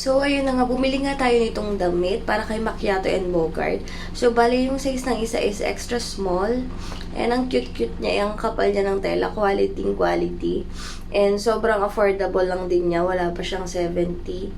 So, ayun na nga, bumili nga tayo nitong damit para kay Macchiato and Bogart. So, bali yung size ng isa is extra small. And ang cute-cute niya, yung kapal niya ng tela, quality. And sobrang affordable lang din niya, wala pa siyang 70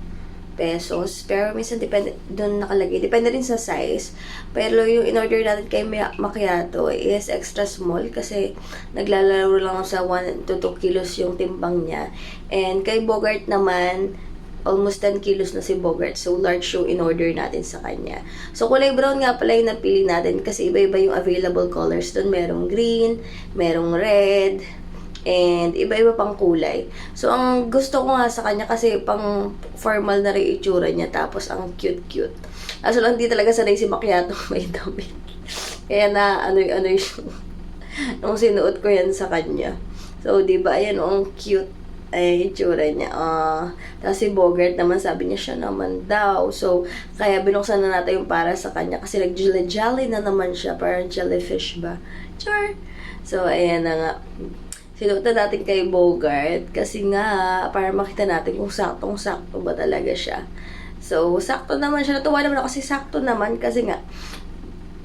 pesos. Pero minsan depende, doon nakalagay. Depende rin sa size. Pero yung in-order natin kay Macchiato is extra small kasi naglalaro lang sa 1 to 2 kilos yung timbang niya. And kay Bogart naman, almost 10 kilos na si Bogart. So, large yung in-order natin sa kanya. So, kulay brown nga pala yung napili natin kasi iba-iba yung available colors doon. Merong green, merong red, and iba-iba pang kulay. So, ang gusto ko nga sa kanya kasi pang formal na rin itsura niya. Tapos, ang cute-cute. Kaso lang, di talaga sanay si Macchiato may damit. Kaya na, ano yung nung sinuot ko yan sa kanya. So, di ba, ayan, ang cute. Ay, itsura niya. Tapos si Bogart naman, sabi niya siya naman daw. So, kaya binuksan na natin yung para sa kanya. Kasi nag-jelly na naman siya. Parang jellyfish ba? Sure. So, ayan na nga. Sinuot na natin kay Bogart. Kasi nga, para makita natin kung saktong-sakto ba talaga siya. So, sakto naman siya. Natuwa naman ako kasi sakto naman. Kasi nga,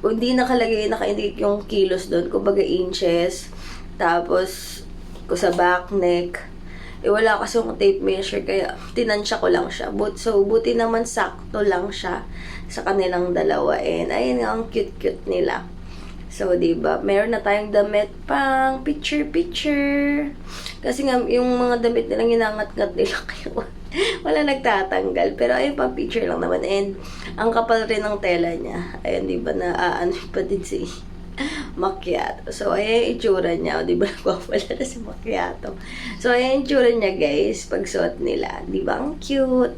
hindi nakalagay, naka-indicate yung kilos doon. Kumbaga inches. Tapos, sa back, neck. Wala kasi yung tape measure, kaya tinansya ko lang siya. So, buti naman sakto lang siya sa kanilang dalawa. And, ayun nga, ang cute-cute nila. So, diba, meron na tayong damit pang picture-picture. Kasi nga, yung mga damit nilang inangat-ngat nila, kaya wala nagtatanggal. Pero, ayun, pang picture lang naman. And, ang kapal rin ng tela niya. Ayun, diba, ano pa din si Macchiato. So, ayan yung itsura niya. O, diba, nagwawala na si Macchiato. So, ayan yung itsura niya, guys, pag suot nila. Diba, ang cute.